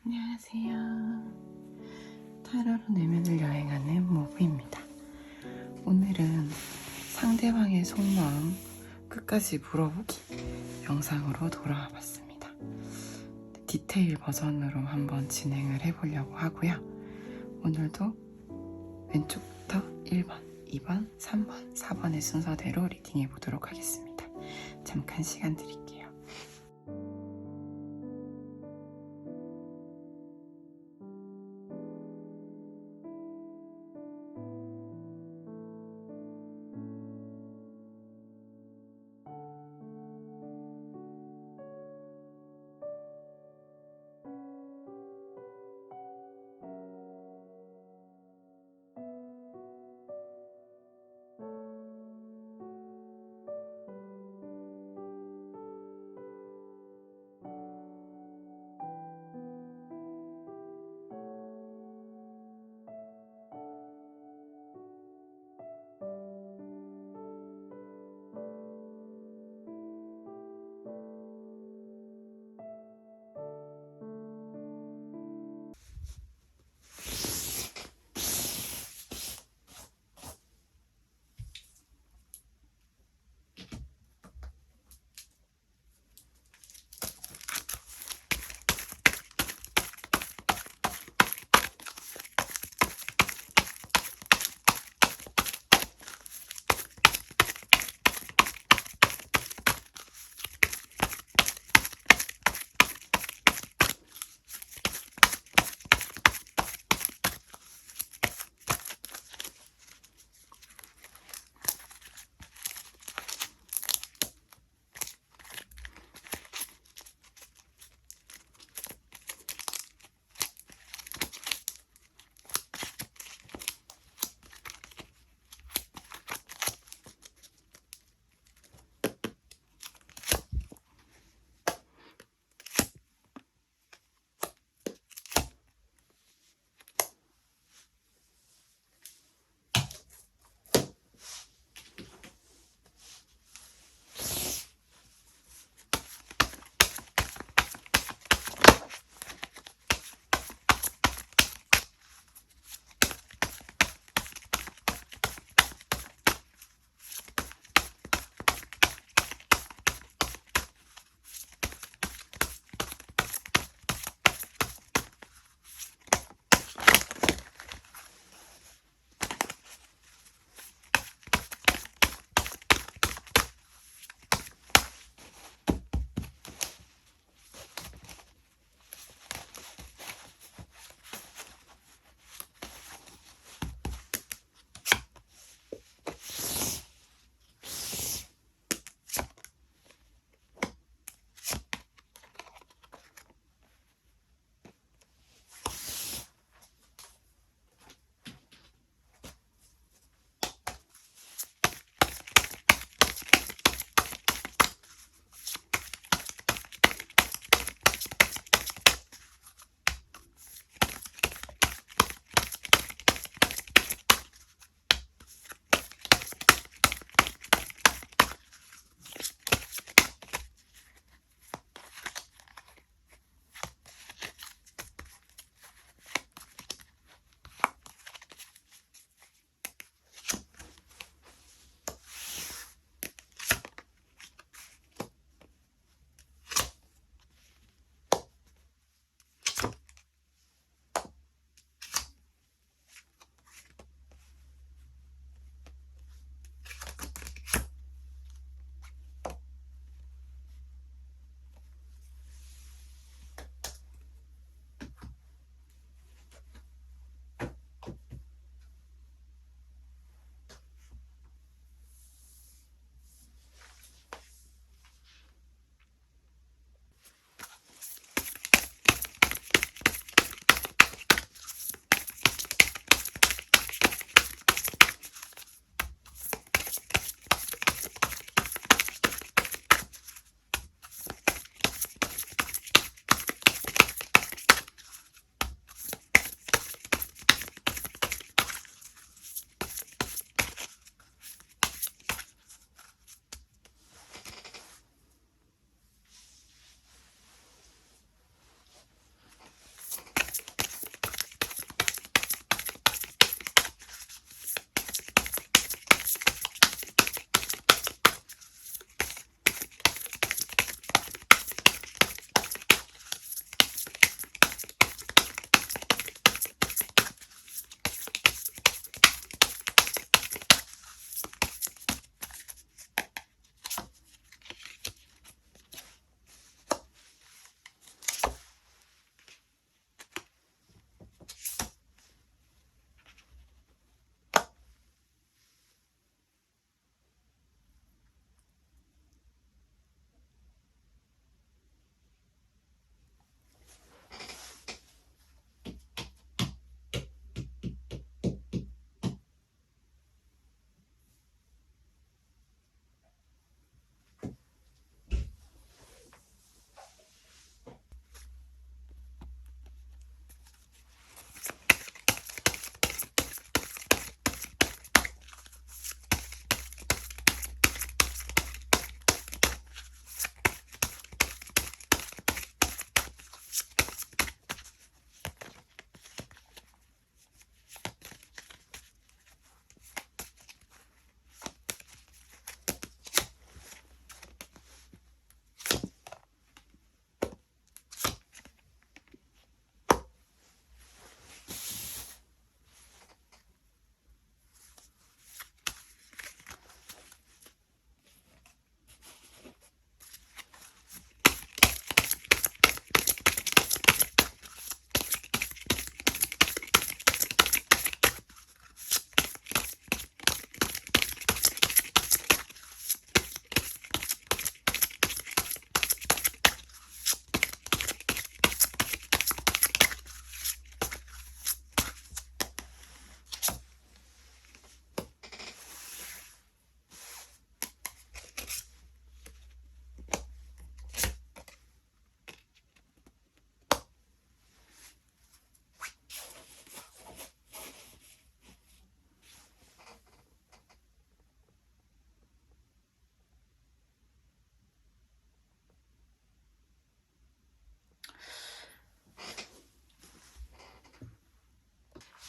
안녕하세요. 타로로 내면을 여행하는 모브입니다. 오늘은 상대방의 속마음 끝까지 물어보기 영상으로 돌아와 봤습니다. 디테일 버전으로 한번 진행을 해보려고 하고요. 오늘도 왼쪽부터 1번, 2번, 3번, 4번의 순서대로 리딩해 보도록 하겠습니다. 잠깐 시간 드릴게요.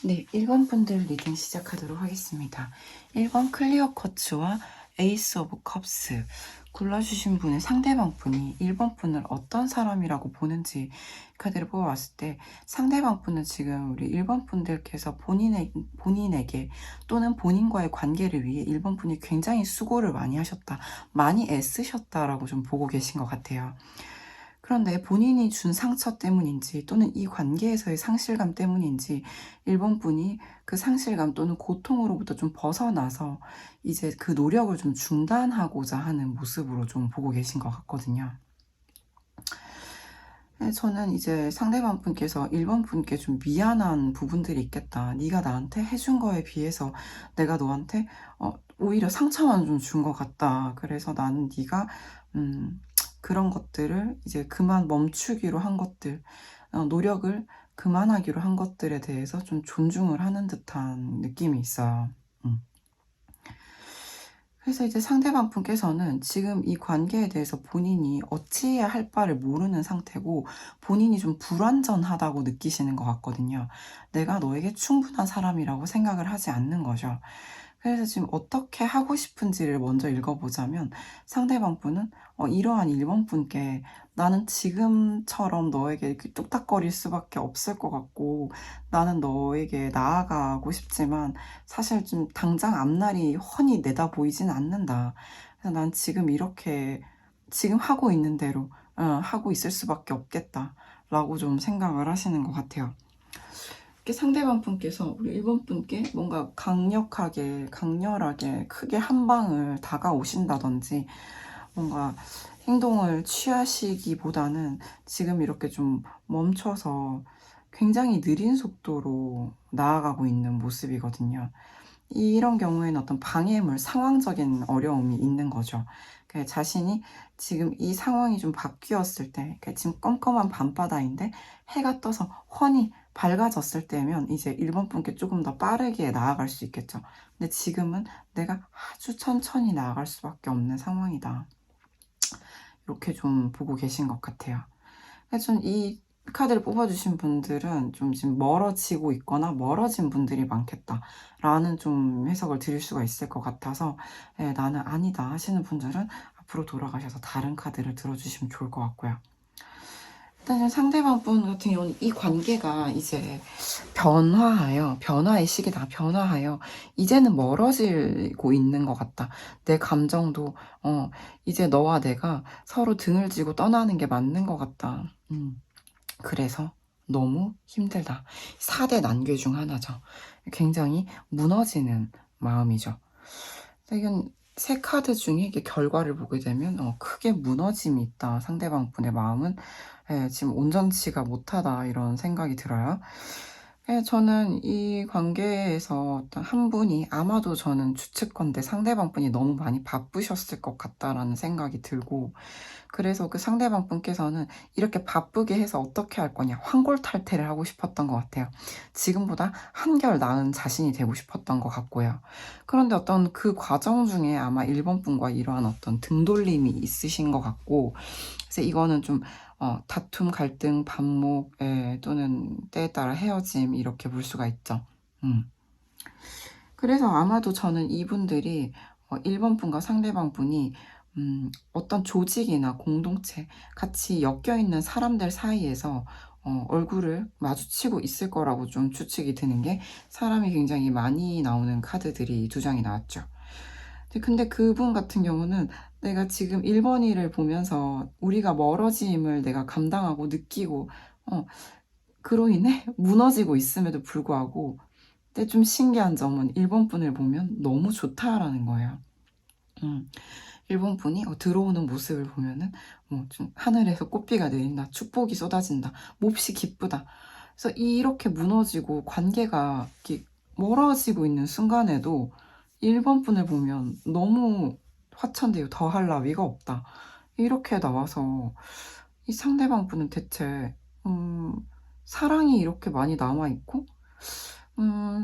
네, 1번 분들 리딩 시작하도록 하겠습니다. 1번 클리어 커츠와 에이스 오브 컵스 골라주신 분의 상대방 분이 1번 분을 어떤 사람이라고 보는지 카드를 뽑아봤을 때 상대방 분은 지금 우리 1번 분들께서 본인에게 또는 본인과의 관계를 위해 1번 분이 굉장히 수고를 많이 하셨다, 많이 애쓰셨다라고 좀 보고 계신 것 같아요. 그런데 본인이 준 상처 때문인지 또는 이 관계에서의 상실감 때문인지 1번 분이 그 상실감 또는 고통으로부터 좀 벗어나서 이제 그 노력을 좀 중단하고자 하는 모습으로 좀 보고 계신 것 같거든요. 저는 이제 상대방 분께서 1번 분께 좀 미안한 부분들이 있겠다. 네가 나한테 해준 거에 비해서 내가 너한테 오히려 상처만 좀 준 것 같다. 그래서 나는 네가 그런 것들을 이제 그만 멈추기로 한 것들, 노력을 그만하기로 한 것들에 대해서 좀 존중을 하는 듯한 느낌이 있어요. 그래서 이제 상대방 분께서는 지금 이 관계에 대해서 본인이 어찌해야 할 바를 모르는 상태고 본인이 좀 불완전하다고 느끼시는 것 같거든요. 내가 너에게 충분한 사람이라고 생각을 하지 않는 거죠. 그래서 지금 어떻게 하고 싶은지를 먼저 읽어보자면 상대방 분은 이러한 1번 분께 나는 지금처럼 너에게 이렇게 뚝딱거릴 수밖에 없을 것 같고 나는 너에게 나아가고 싶지만 사실 좀 당장 앞날이 훤히 내다 보이진 않는다. 그래서 난 지금 이렇게 지금 하고 있는 대로 하고 있을 수밖에 없겠다 라고 좀 생각을 하시는 것 같아요. 상대방 분께서 우리 1번 분께 뭔가 강력하게, 강렬하게, 크게 한 방을 다가오신다든지 뭔가 행동을 취하시기보다는 지금 이렇게 좀 멈춰서 굉장히 느린 속도로 나아가고 있는 모습이거든요. 이런 경우에는 어떤 방해물, 상황적인 어려움이 있는 거죠. 자신이 지금 이 상황이 좀 바뀌었을 때, 지금 껌껌한 밤바다인데 해가 떠서 훤히 밝아졌을 때면 이제 1번 분께 조금 더 빠르게 나아갈 수 있겠죠. 근데 지금은 내가 아주 천천히 나아갈 수밖에 없는 상황이다. 이렇게 좀 보고 계신 것 같아요. 그래서 이 카드를 뽑아주신 분들은 좀 지금 멀어지고 있거나 멀어진 분들이 많겠다라는 좀 해석을 드릴 수가 있을 것 같아서 나는 아니다 하시는 분들은 앞으로 돌아가셔서 다른 카드를 들어주시면 좋을 것 같고요. 일단은 상대방 분 같은 경우는 이 관계가 이제 변화의 시기다. 변화하여 이제는 멀어지고 있는 것 같다. 내 감정도 이제 너와 내가 서로 등을 지고 떠나는 게 맞는 것 같다. 그래서 너무 힘들다. 4대 난괴 중 하나죠. 굉장히 무너지는 마음이죠. 이건 세 카드 중에 이게 결과를 보게 되면 크게 무너짐이 있다. 상대방 분의 마음은 지금 온전치가 못하다 이런 생각이 들어요. 저는 이 관계에서 어떤 한 분이 아마도 저는 추측건데 상대방 분이 너무 많이 바쁘셨을 것 같다라는 생각이 들고 그래서 그 상대방 분께서는 이렇게 바쁘게 해서 어떻게 할 거냐 환골탈태를 하고 싶었던 것 같아요. 지금보다 한결 나은 자신이 되고 싶었던 것 같고요. 그런데 어떤 그 과정 중에 아마 1번 분과 이러한 어떤 등돌림이 있으신 것 같고 그래서 이거는 좀 다툼, 갈등, 반목 또는 때에 따라 헤어짐 이렇게 볼 수가 있죠. 그래서 아마도 저는 이분들이 1번 분과 상대방 분이 어떤 조직이나 공동체, 같이 엮여있는 사람들 사이에서 얼굴을 마주치고 있을 거라고 좀 추측이 드는 게 사람이 굉장히 많이 나오는 카드들이 두 장이 나왔죠. 근데 그분 같은 경우는 내가 지금 1번이를 보면서 우리가 멀어짐을 내가 감당하고 느끼고 그로 인해 무너지고 있음에도 불구하고 근데 좀 신기한 점은 1번 분을 보면 너무 좋다라는 거예요. 1번 분이 들어오는 모습을 보면은 좀 하늘에서 꽃비가 내린다, 축복이 쏟아진다, 몹시 기쁘다. 그래서 이렇게 무너지고 관계가 이렇게 멀어지고 있는 순간에도 1번 분을 보면 너무 화천대유 더할 나위가 없다. 이렇게 나와서 이 상대방 분은 대체 사랑이 이렇게 많이 남아있고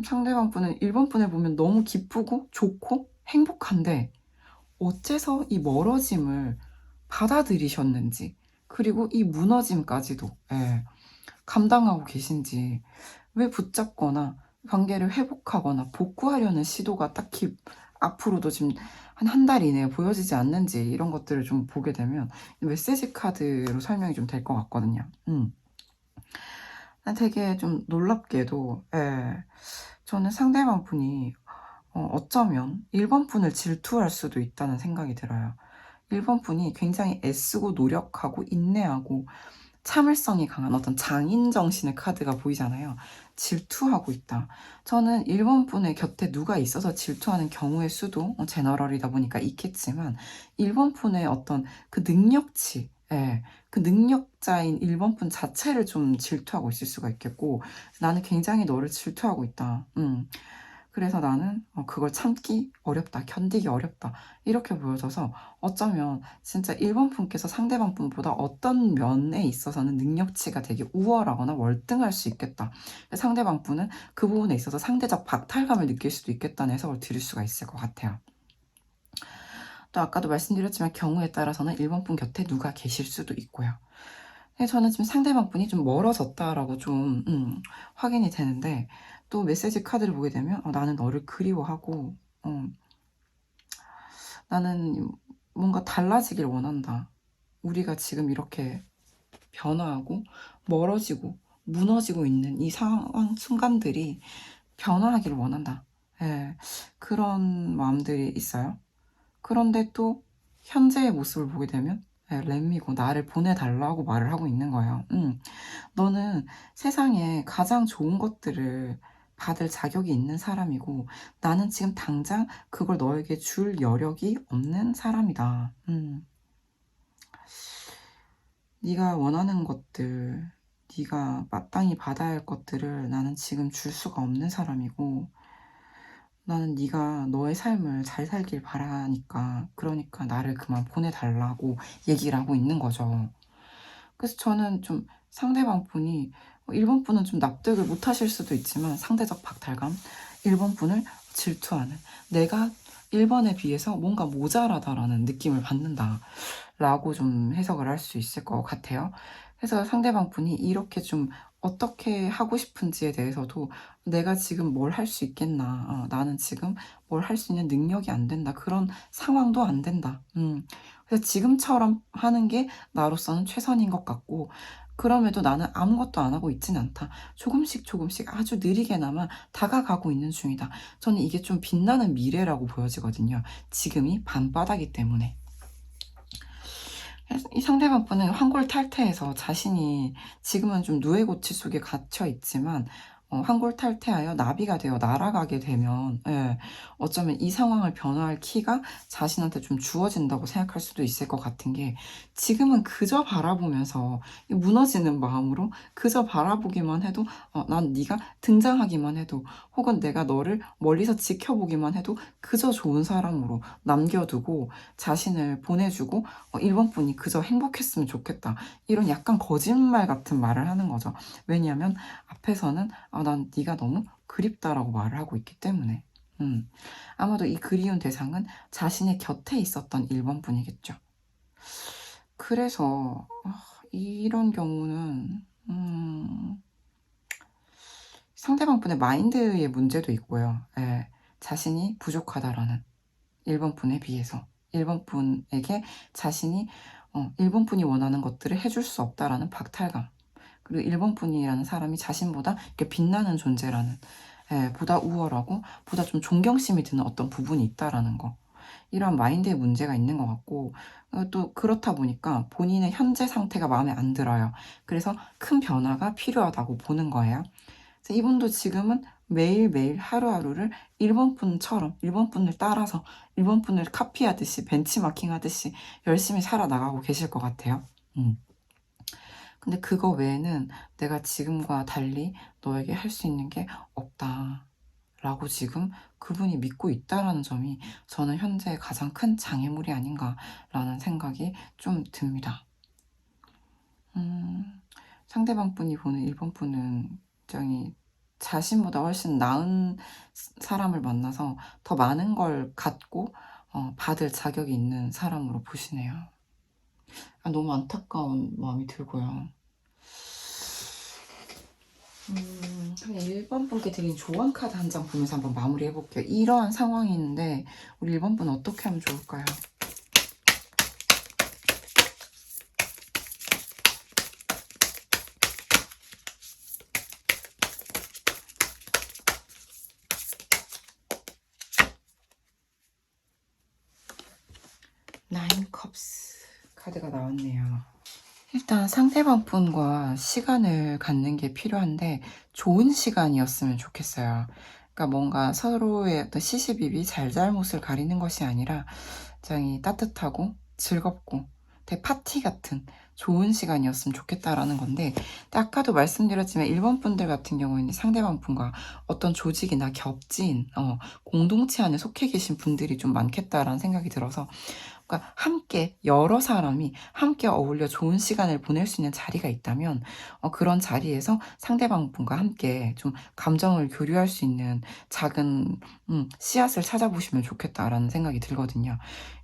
상대방 분은 1번 분을 보면 너무 기쁘고 좋고 행복한데 어째서 이 멀어짐을 받아들이셨는지 그리고 이 무너짐까지도 감당하고 계신지 왜 붙잡거나 관계를 회복하거나 복구하려는 시도가 딱히 앞으로도 지금 한 달 이내에 보여지지 않는지 이런 것들을 좀 보게 되면 메시지 카드로 설명이 좀 될 것 같거든요. 되게 좀 놀랍게도 예, 저는 상대방 분이 어쩌면 1번 분을 질투할 수도 있다는 생각이 들어요. 1번 분이 굉장히 애쓰고 노력하고 인내하고 참을성이 강한 어떤 장인 정신의 카드가 보이잖아요. 질투하고 있다. 저는 1번 분의 곁에 누가 있어서 질투하는 경우의 수도 제너럴이다 보니까 있겠지만 1번 분의 어떤 그 능력치, 예, 그 능력자인 1번 분 자체를 좀 질투하고 있을 수가 있겠고 나는 굉장히 너를 질투하고 있다. 그래서 나는 그걸 참기 어렵다, 견디기 어렵다 이렇게 보여져서 어쩌면 진짜 1번 분께서 상대방 분보다 어떤 면에 있어서는 능력치가 되게 우월하거나 월등할 수 있겠다. 상대방 분은 그 부분에 있어서 상대적 박탈감을 느낄 수도 있겠다는 해석을 드릴 수가 있을 것 같아요. 또 아까도 말씀드렸지만 경우에 따라서는 1번 분 곁에 누가 계실 수도 있고요. 저는 지금 상대방 분이 좀 멀어졌다라고 좀 확인이 되는데 또 메시지 카드를 보게 되면 나는 너를 그리워하고 나는 뭔가 달라지길 원한다. 우리가 지금 이렇게 변화하고 멀어지고 무너지고 있는 이 상황 순간들이 변화하길 원한다. 예, 그런 마음들이 있어요. 그런데 또 현재의 모습을 보게 되면 램미고 나를 보내달라고 말을 하고 있는 거예요. 너는 세상에 가장 좋은 것들을 받을 자격이 있는 사람이고 나는 지금 당장 그걸 너에게 줄 여력이 없는 사람이다. 네가 원하는 것들, 네가 마땅히 받아야 할 것들을 나는 지금 줄 수가 없는 사람이고 나는 네가 너의 삶을 잘 살길 바라니까 그러니까 나를 그만 보내달라고 얘기를 하고 있는 거죠. 그래서 저는 좀 상대방 분이 1번 분은 좀 납득을 못 하실 수도 있지만 상대적 박탈감, 1번 분을 질투하는 내가 1번에 비해서 뭔가 모자라다라는 느낌을 받는다 라고 좀 해석을 할 수 있을 것 같아요. 그래서 상대방 분이 이렇게 좀 어떻게 하고 싶은지에 대해서도 내가 지금 뭘 할 수 있겠나. 나는 지금 뭘 할 수 있는 능력이 안 된다. 그런 상황도 안 된다. 그래서 지금처럼 하는 게 나로서는 최선인 것 같고, 그럼에도 나는 아무것도 안 하고 있진 않다. 조금씩 조금씩 아주 느리게나마 다가가고 있는 중이다. 저는 이게 좀 빛나는 미래라고 보여지거든요. 지금이 밤바다기 때문에. 이 상대방 분은 환골탈태해서 자신이 지금은 좀 누에고치 속에 갇혀 있지만 환골탈태하여 나비가 되어 날아가게 되면 어쩌면 이 상황을 변화할 키가 자신한테 좀 주어진다고 생각할 수도 있을 것 같은 게 지금은 그저 바라보면서 무너지는 마음으로 그저 바라보기만 해도 난 네가 등장하기만 해도 혹은 내가 너를 멀리서 지켜보기만 해도 그저 좋은 사람으로 남겨두고 자신을 보내주고 1번 분이 그저 행복했으면 좋겠다. 이런 약간 거짓말 같은 말을 하는 거죠. 왜냐하면 앞에서는 난 네가 너무 그립다라고 말을 하고 있기 때문에. 아마도 이 그리운 대상은 자신의 곁에 있었던 1번 분이겠죠. 그래서 이런 경우는 상대방 분의 마인드의 문제도 있고요. 자신이 부족하다라는 1번 분에 비해서 1번 분에게 자신이 1번 분이 원하는 것들을 해줄 수 없다라는 박탈감, 그리고 1번 분이라는 사람이 자신보다 이렇게 빛나는 존재라는 보다 우월하고 보다 좀 존경심이 드는 어떤 부분이 있다라는 거, 이런 마인드의 문제가 있는 것 같고 또 그렇다 보니까 본인의 현재 상태가 마음에 안 들어요. 그래서 큰 변화가 필요하다고 보는 거예요. 그래서 이분도 지금은 매일매일 하루하루를 1번 분처럼 1번 분을 따라서 1번 분을 카피하듯이 벤치마킹 하듯이 열심히 살아나가고 계실 것 같아요. 근데 그거 외에는 내가 지금과 달리 너에게 할 수 있는 게 없다 라고 지금 그분이 믿고 있다라는 점이 저는 현재 가장 큰 장애물이 아닌가라는 생각이 좀 듭니다. 상대방 분이 보는 1번 분은 굉장히 자신보다 훨씬 나은 사람을 만나서 더 많은 걸 갖고 받을 자격이 있는 사람으로 보시네요. 너무 안타까운 마음이 들고요. 그럼 1번 분께 드린 조언 카드 한 장 보면서 한번 마무리 해볼게요. 이러한 상황인데 우리 1번 분 어떻게 하면 좋을까요? 나인 컵스 카드가 나왔네요. 일단 상대방 분과 시간을 갖는 게 필요한데 좋은 시간이었으면 좋겠어요. 그러니까 뭔가 서로의 어떤 시시비비 잘잘못을 가리는 것이 아니라 굉장히 따뜻하고 즐겁고 되게 파티 같은 좋은 시간이었으면 좋겠다라는 건데, 아까도 말씀드렸지만 1번 분들 같은 경우에는 상대방 분과 어떤 조직이나 겹진 공동체 안에 속해 계신 분들이 좀 많겠다라는 생각이 들어서, 그러니까 함께 여러 사람이 함께 어울려 좋은 시간을 보낼 수 있는 자리가 있다면 그런 자리에서 상대방 분과 함께 좀 감정을 교류할 수 있는 작은 씨앗을 찾아보시면 좋겠다라는 생각이 들거든요.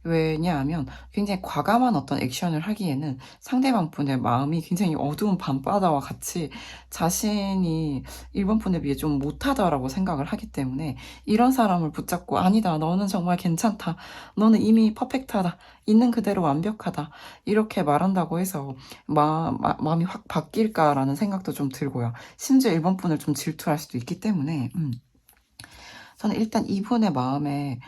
왜냐하면 굉장히 과감한 어떤 액션을 하기에는 상대방 분의 마음이 굉장히 어두운 밤바다와 같이 자신이 1번 분에 비해 좀 못하다라고 생각을 하기 때문에, 이런 사람을 붙잡고 아니다, 너는 정말 괜찮다, 너는 이미 퍼펙트하다, 있는 그대로 완벽하다, 이렇게 말한다고 해서 마음이 확 바뀔까라는 생각도 좀 들고요. 심지어 1번 분을 좀 질투할 수도 있기 때문에 저는 일단 이분의 마음에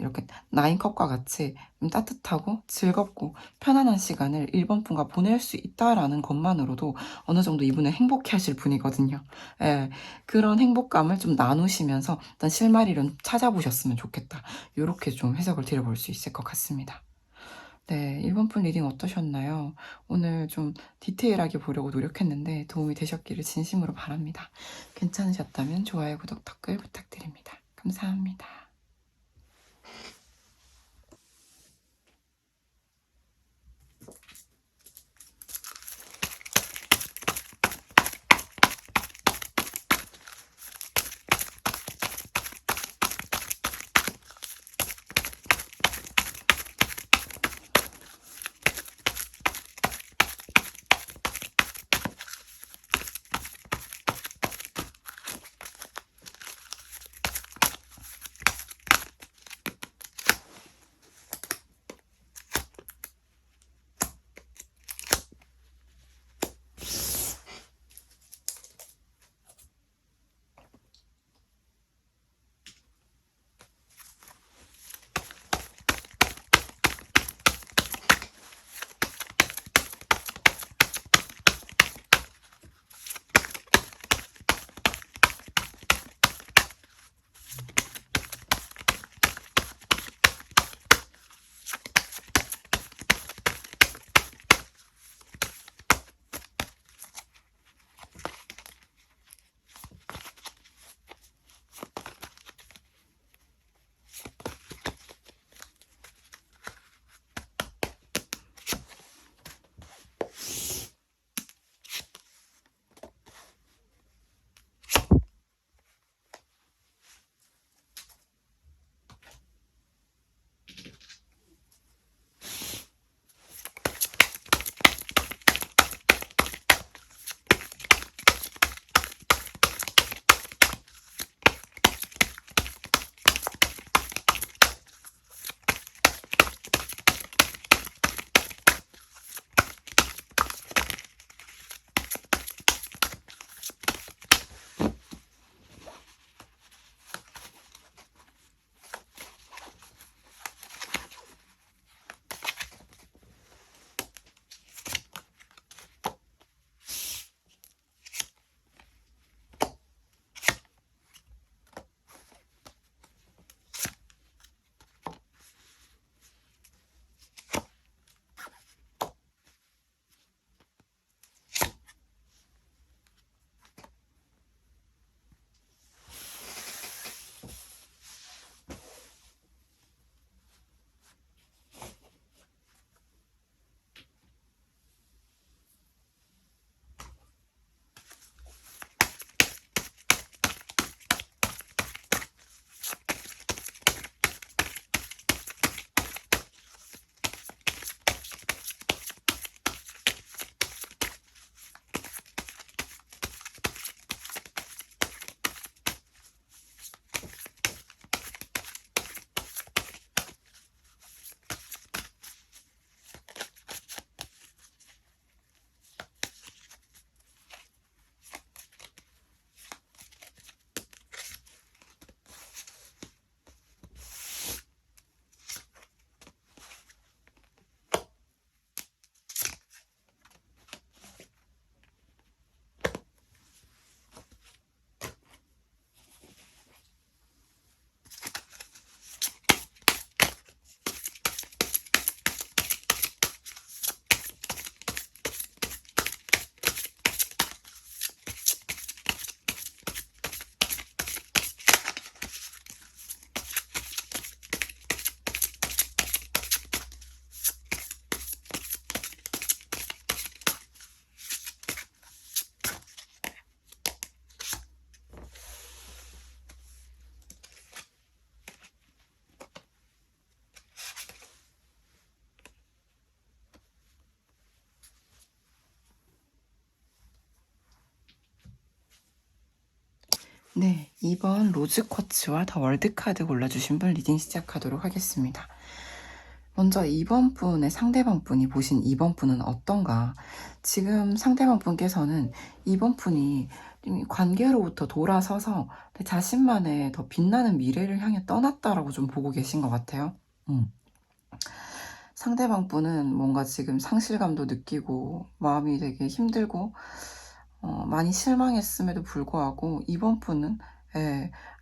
이렇게 나인컵과 같이 따뜻하고 즐겁고 편안한 시간을 1번 분과 보낼 수 있다라는 것만으로도 어느 정도 이분은 행복해 하실 분이거든요. 예, 그런 행복감을 좀 나누시면서 일단 실마리를 찾아보셨으면 좋겠다, 이렇게 좀 해석을 드려볼 수 있을 것 같습니다. 네, 1번 분 리딩 어떠셨나요? 오늘 좀 디테일하게 보려고 노력했는데 도움이 되셨기를 진심으로 바랍니다. 괜찮으셨다면 좋아요, 구독, 댓글 부탁드립니다. 감사합니다. 네, 2번 로즈 쿼츠와 더 월드 카드 골라주신 분 리딩 시작하도록 하겠습니다. 먼저 2번 분의 상대방 분이 보신 2번 분은 어떤가? 지금 상대방 분께서는 2번 분이 관계로부터 돌아서서 자신만의 더 빛나는 미래를 향해 떠났다라고 좀 보고 계신 것 같아요. 상대방 분은 뭔가 지금 상실감도 느끼고 마음이 되게 힘들고 많이 실망했음에도 불구하고 이번 분은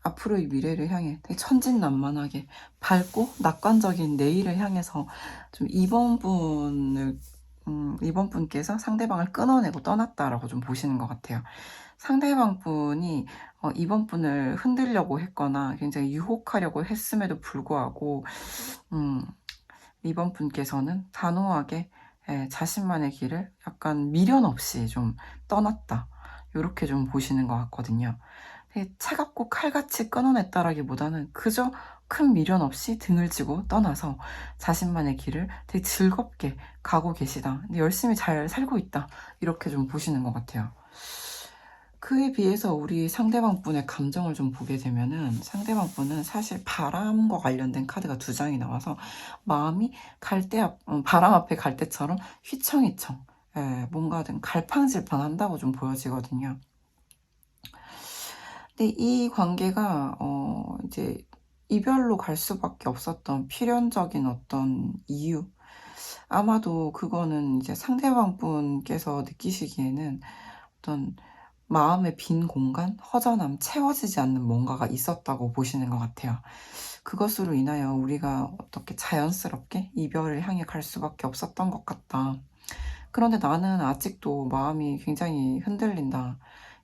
앞으로의 미래를 향해 되게 천진난만하게 밝고 낙관적인 내일을 향해서 좀 이번 분께서 상대방을 끊어내고 떠났다라고 좀 보시는 것 같아요. 상대방 분이 이번 분을 흔들려고 했거나 굉장히 유혹하려고 했음에도 불구하고 이번 분께서는 단호하게 자신만의 길을 약간 미련 없이 좀 떠났다. 요렇게 좀 보시는 것 같거든요. 되게 차갑고 칼같이 끊어냈다라기보다는 그저 큰 미련 없이 등을 쥐고 떠나서 자신만의 길을 되게 즐겁게 가고 계시다. 근데 열심히 잘 살고 있다. 이렇게 좀 보시는 것 같아요. 그에 비해서 우리 상대방 분의 감정을 좀 보게 되면은 상대방 분은 사실 바람과 관련된 카드가 2장이 나와서 마음이 바람 앞에 갈 때처럼 휘청휘청 뭔가 좀 갈팡질팡한다고 좀 보여지거든요. 근데 이 관계가 이제 이별로 갈 수밖에 없었던 필연적인 어떤 이유, 아마도 그거는 이제 상대방 분께서 느끼시기에는 어떤 마음의 빈 공간, 허전함, 채워지지 않는 뭔가가 있었다고 보시는 것 같아요. 그것으로 인하여 우리가 어떻게 자연스럽게 이별을 향해 갈 수밖에 없었던 것 같다. 그런데 나는 아직도 마음이 굉장히 흔들린다.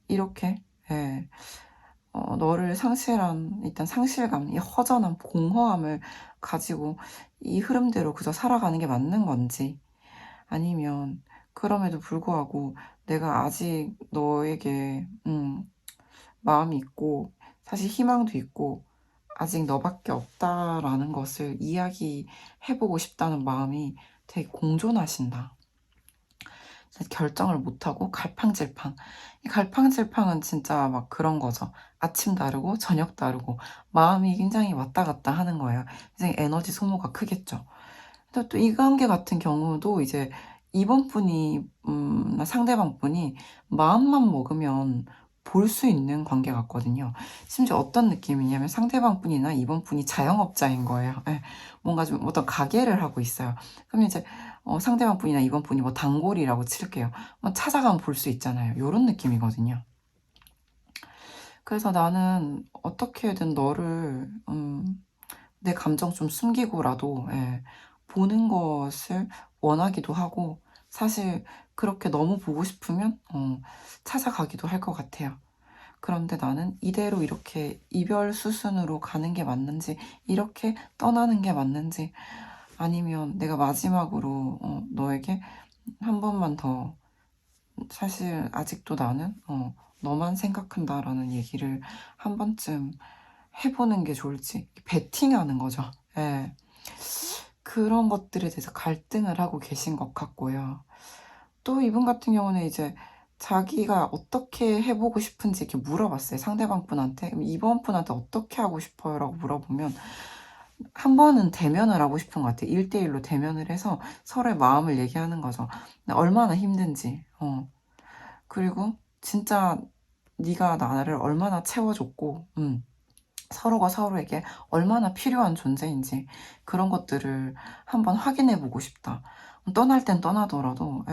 이렇게 너를 상실한 일단 상실감, 이 허전함, 공허함을 가지고 이 흐름대로 그저 살아가는 게 맞는 건지, 아니면 그럼에도 불구하고 내가 아직 너에게 마음이 있고 사실 희망도 있고 아직 너밖에 없다라는 것을 이야기해보고 싶다는 마음이 되게 공존하신다. 결정을 못하고 갈팡질팡. 이 갈팡질팡은 진짜 막 그런 거죠. 아침 다르고 저녁 다르고 마음이 굉장히 왔다 갔다 하는 거예요. 굉장히 에너지 소모가 크겠죠. 또 이 관계 같은 경우도 이제 이번 분이 상대방 분이 마음만 먹으면 볼 수 있는 관계 같거든요. 심지어 어떤 느낌이냐면 상대방 분이나 이번 분이 자영업자인 거예요. 예. 뭔가 좀 어떤 가게를 하고 있어요. 그럼 이제 상대방 분이나 이번 분이 뭐 단골이라고 칠게요. 찾아가면 볼 수 있잖아요. 요런 느낌이거든요. 그래서 나는 어떻게든 너를 내 감정 좀 숨기고라도 보는 것을 원하기도 하고, 사실 그렇게 너무 보고 싶으면 찾아가기도 할 것 같아요. 그런데 나는 이대로 이렇게 이별 수순으로 가는 게 맞는지, 이렇게 떠나는 게 맞는지, 아니면 내가 마지막으로 너에게 한 번만 더, 사실 아직도 나는 너만 생각한다라는 얘기를 한 번쯤 해보는 게 좋을지, 베팅하는 거죠. 예. 그런 것들에 대해서 갈등을 하고 계신 것 같고요. 또 이분 같은 경우는 이제 자기가 어떻게 해보고 싶은지 이렇게 물어봤어요. 상대방 분한테. 그럼 이번 분한테 어떻게 하고 싶어요? 라고 물어보면 한 번은 대면을 하고 싶은 것 같아요. 1대1로 대면을 해서 서로의 마음을 얘기하는 거죠. 얼마나 힘든지. 그리고 진짜 네가 나를 얼마나 채워줬고, 서로가 서로에게 얼마나 필요한 존재인지 그런 것들을 한번 확인해 보고 싶다. 떠날 땐 떠나더라도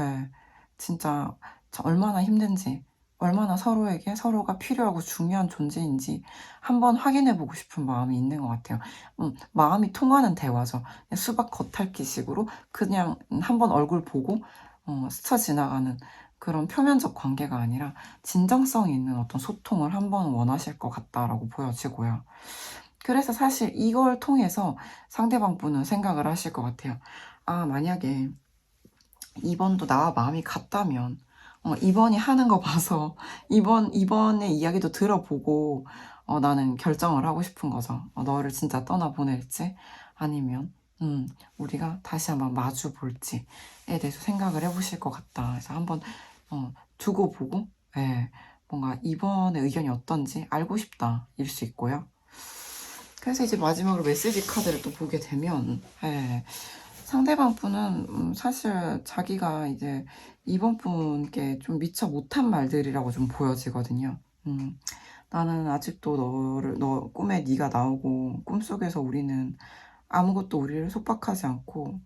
진짜 얼마나 힘든지, 얼마나 서로에게 서로가 필요하고 중요한 존재인지 한번 확인해 보고 싶은 마음이 있는 것 같아요. 마음이 통하는 대화죠. 그냥 수박 겉핥기식으로 그냥 한번 얼굴 보고 스쳐 지나가는 그런 표면적 관계가 아니라 진정성 있는 어떤 소통을 한번 원하실 것 같다라고 보여지고요. 그래서 사실 이걸 통해서 상대방 분은 생각을 하실 것 같아요. 아, 만약에 이번도 나와 마음이 같다면, 이번이 하는 거 봐서, 이번의 이야기도 들어보고, 나는 결정을 하고 싶은 거죠. 너를 진짜 떠나보낼지, 아니면, 우리가 다시 한번 마주 볼지에 대해서 생각을 해보실 것 같다. 그래서 한번, 두고 보고, 예, 뭔가 이번에 의견이 어떤지 알고 싶다 일 수 있고요. 그래서 이제 마지막으로 메시지 카드를 또 보게 되면, 예, 상대방 분은 사실 자기가 이제 이번 분께 좀 미처 못한 말들이라고 좀 보여지거든요. 나는 아직도 너 꿈에 네가 나오고 꿈속에서 우리는 아무것도 우리를 속박하지 않고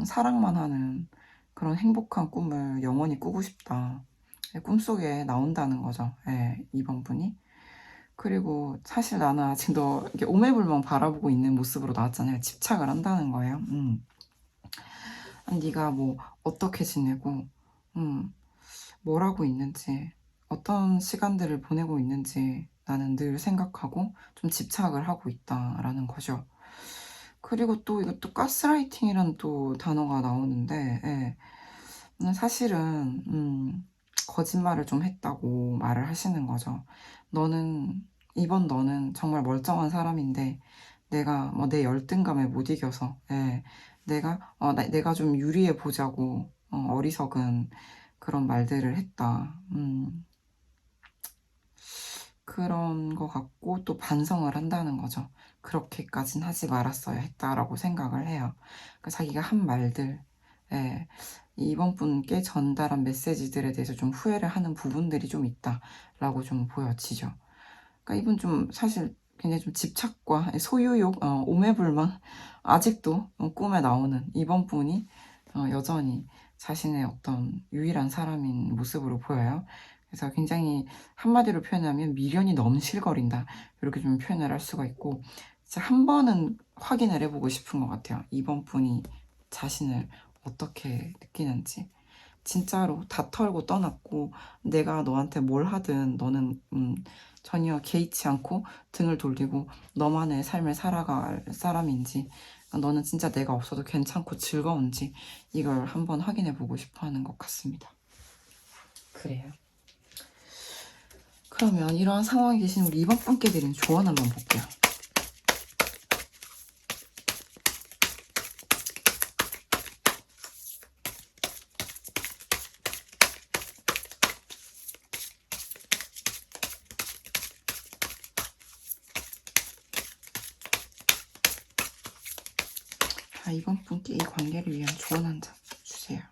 사랑만 하는 그런 행복한 꿈을 영원히 꾸고 싶다. 예, 꿈속에 나온다는 거죠. 예, 이번 분이. 그리고 사실 나는 아직 너 이렇게 오매불망 바라보고 있는 모습으로 나왔잖아요. 집착을 한다는 거예요. 네가 뭐 어떻게 지내고 뭘 하고 있는지 어떤 시간들을 보내고 있는지 나는 늘 생각하고 좀 집착을 하고 있다라는 거죠. 그리고 또 이것도 가스라이팅이라는 또 단어가 나오는데, 예, 사실은 거짓말을 좀 했다고 말을 하시는 거죠. 너는 정말 멀쩡한 사람인데 내가 뭐 내 열등감에 못 이겨서, 예, 내가 좀 유리해 보자고 어리석은 그런 말들을 했다. 그런 거 같고 또 반성을 한다는 거죠. 그렇게까진 하지 말았어야 했다라고 생각을 해요. 그러니까 자기가 한 말들, 예, 이번 분께 전달한 메시지들에 대해서 좀 후회를 하는 부분들이 좀 있다라고 좀 보여지죠. 그러니까 이분 좀 사실 굉장히 좀 집착과 소유욕, 오매불망 아직도 꿈에 나오는 이번 분이 여전히 자신의 어떤 유일한 사람인 모습으로 보여요. 그래서 굉장히 한마디로 표현하면 미련이 넘실거린다 이렇게 좀 표현을 할 수가 있고, 진짜 한 번은 확인을 해보고 싶은 것 같아요. 이번 분이 자신을 어떻게 느끼는지. 진짜로 다 털고 떠났고 내가 너한테 뭘 하든 너는 전혀 개의치 않고 등을 돌리고 너만의 삶을 살아갈 사람인지, 너는 진짜 내가 없어도 괜찮고 즐거운지 이걸 한번 확인해 보고 싶어 하는 것 같습니다. 그래요. 그러면 이러한 상황에 계신 우리 이번 분께 드린 조언 한번 볼게요. 자, 이번 분께 이 관계를 위한 조언 한 잔 주세요.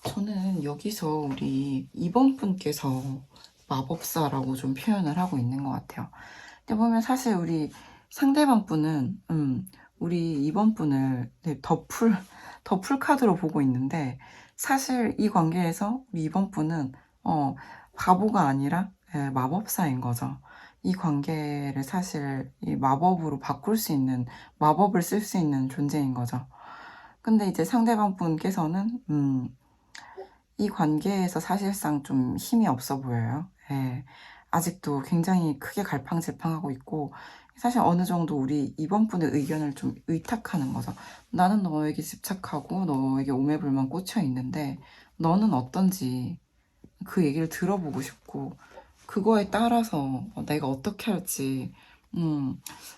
저는 여기서 우리 이번 분께서 마법사라고 좀 표현을 하고 있는 것 같아요. 근데 보면 사실 우리 상대방 분은 우리 이번 분을 더풀 카드로 보고 있는데, 사실 이 관계에서 우리 이번 분은 바보가 아니라, 예, 마법사인 거죠. 이 관계를 사실 이 마법으로 바꿀 수 있는, 마법을 쓸 수 있는 존재인 거죠. 근데 이제 상대방 분께서는 이 관계에서 사실상 좀 힘이 없어 보여요. 예. 아직도 굉장히 크게 갈팡질팡하고 있고, 사실 어느 정도 우리 이번 분의 의견을 좀 의탁하는 거죠. 나는 너에게 집착하고 너에게 오매불만 꽂혀 있는데 너는 어떤지 그 얘기를 들어보고 싶고, 그거에 따라서 내가 어떻게 할지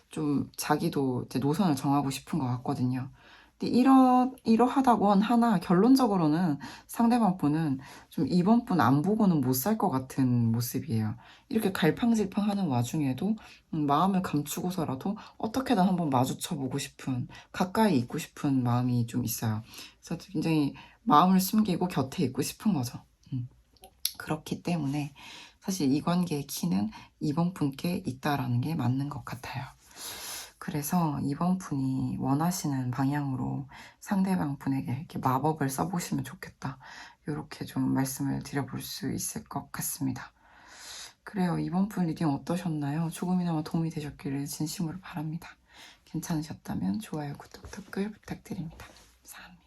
좀 자기도 이제 노선을 정하고 싶은 것 같거든요. 근데 이러하다고 하나 결론적으로는 상대방 분은 좀 이번 분 안 보고는 못 살 것 같은 모습이에요. 이렇게 갈팡질팡하는 와중에도 마음을 감추고서라도 어떻게든 한번 마주쳐보고 싶은, 가까이 있고 싶은 마음이 좀 있어요. 그래서 굉장히 마음을 숨기고 곁에 있고 싶은 거죠. 그렇기 때문에 사실 이 관계의 키는 이번 분께 있다라는 게 맞는 것 같아요. 그래서 이번 분이 원하시는 방향으로 상대방 분에게 이렇게 마법을 써보시면 좋겠다, 이렇게 좀 말씀을 드려볼 수 있을 것 같습니다. 그래요. 이번 분 리딩 어떠셨나요? 조금이나마 도움이 되셨기를 진심으로 바랍니다. 괜찮으셨다면 좋아요, 구독, 댓글 부탁드립니다. 감사합니다.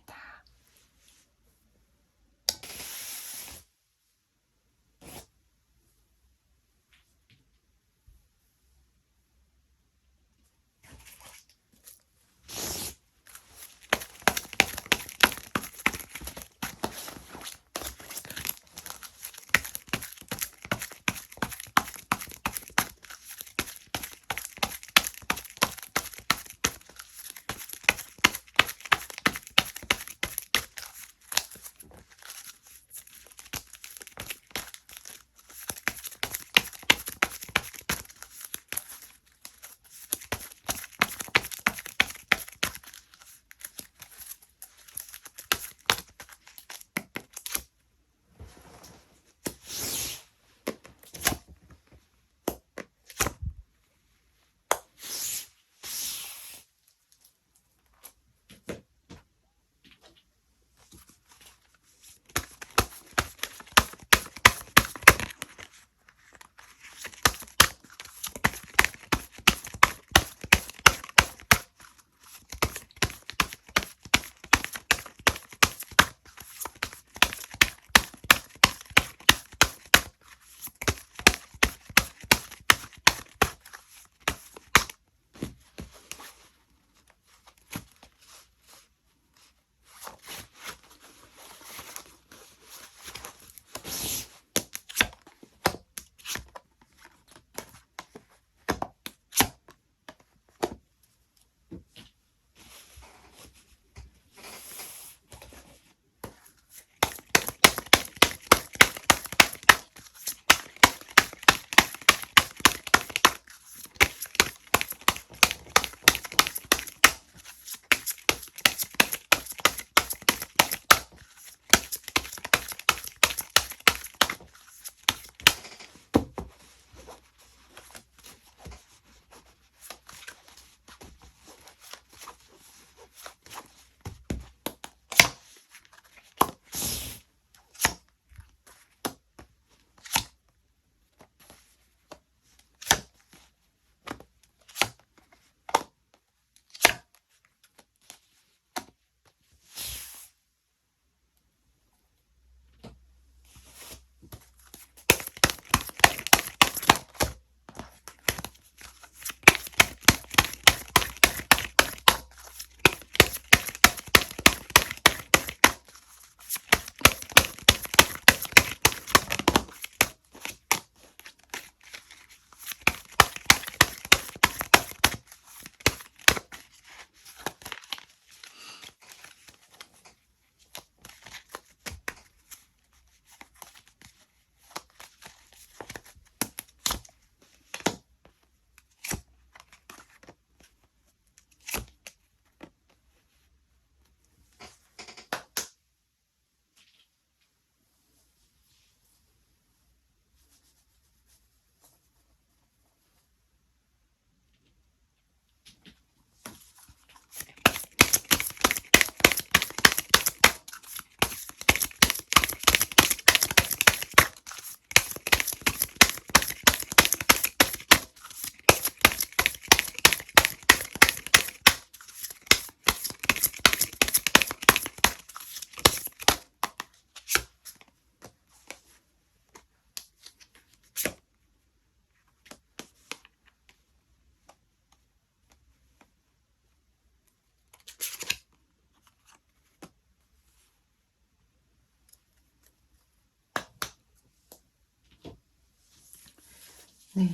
네.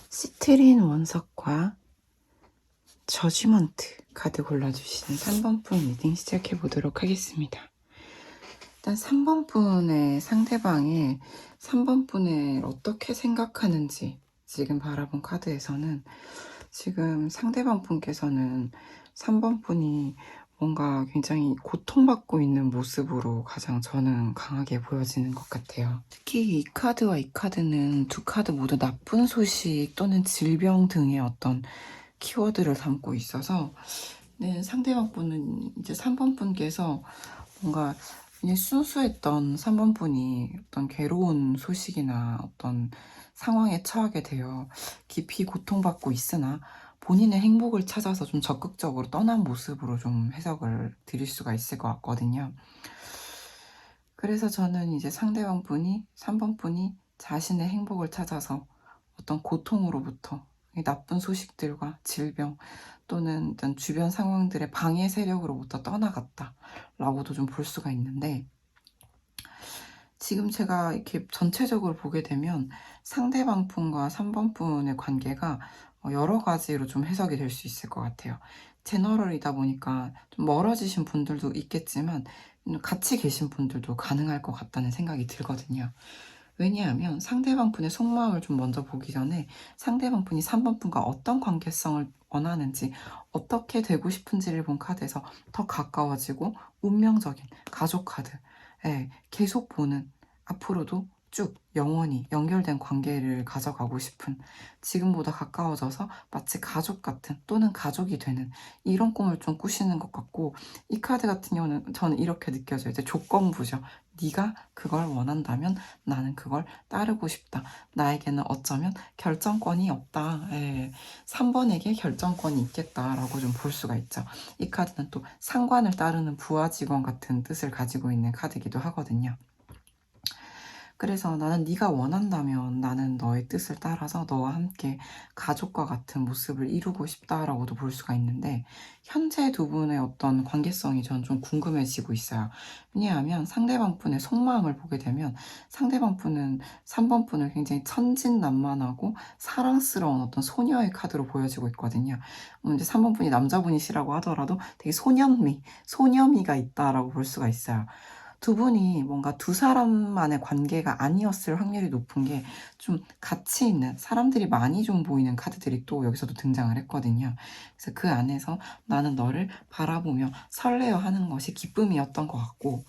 시트린 원석과 저지먼트 카드 골라주신 3번 분 리딩 시작해 보도록 하겠습니다. 일단 3번 분의 상대방이 3번 분을 어떻게 생각하는지 지금 바라본 카드에서는 지금 상대방 분께서는 3번 분이 뭔가 굉장히 고통받고 있는 모습으로 가장 저는 강하게 보여지는 것 같아요. 특히 이 카드와 이 카드는 두 카드 모두 나쁜 소식 또는 질병 등의 어떤 키워드를 담고 있어서 네, 상대방 분은 이제 3번 분께서 뭔가 그냥 순수했던 3번 분이 어떤 괴로운 소식이나 어떤 상황에 처하게 되어 깊이 고통받고 있으나 본인의 행복을 찾아서 좀 적극적으로 떠난 모습으로 좀 해석을 드릴 수가 있을 것 같거든요. 그래서 저는 이제 상대방 분이, 3번 분이 자신의 행복을 찾아서 어떤 고통으로부터 이 나쁜 소식들과 질병 또는 어떤 주변 상황들의 방해 세력으로부터 떠나갔다라고도 좀 볼 수가 있는데 지금 제가 이렇게 전체적으로 보게 되면 상대방 분과 3번 분의 관계가 여러 가지로 좀 해석이 될 수 있을 것 같아요. 제너럴이다 보니까 좀 멀어지신 분들도 있겠지만 같이 계신 분들도 가능할 것 같다는 생각이 들거든요. 왜냐하면 상대방 분의 속마음을 좀 먼저 보기 전에 상대방 분이 3번 분과 어떤 관계성을 원하는지 어떻게 되고 싶은지를 본 카드에서 더 가까워지고 운명적인 가족 카드 계속 보는 앞으로도 쭉 영원히 연결된 관계를 가져가고 싶은 지금보다 가까워져서 마치 가족 같은 또는 가족이 되는 이런 꿈을 좀 꾸시는 것 같고 이 카드 같은 경우는 저는 이렇게 느껴져요. 이제 조건부죠. 네가 그걸 원한다면 나는 그걸 따르고 싶다. 나에게는 어쩌면 결정권이 없다. 3번에게 결정권이 있겠다라고 좀 볼 수가 있죠. 이 카드는 또 상관을 따르는 부하 직원 같은 뜻을 가지고 있는 카드이기도 하거든요. 그래서 나는 네가 원한다면 나는 너의 뜻을 따라서 너와 함께 가족과 같은 모습을 이루고 싶다라고도 볼 수가 있는데 현재 두 분의 어떤 관계성이 저는 좀 궁금해지고 있어요. 왜냐하면 상대방 분의 속마음을 보게 되면 상대방 분은 3번 분을 굉장히 천진난만하고 사랑스러운 어떤 소녀의 카드로 보여지고 있거든요. 이제 3번 분이 남자분이시라고 하더라도 되게 소녀미가 있다라고 볼 수가 있어요. 두 분이 뭔가 두 사람만의 관계가 아니었을 확률이 높은 게 좀 가치 있는 사람들이 많이 좀 보이는 카드들이 또 여기서도 등장을 했거든요. 그래서 그 안에서 나는 너를 바라보며 설레어 하는 것이 기쁨이었던 것 같고,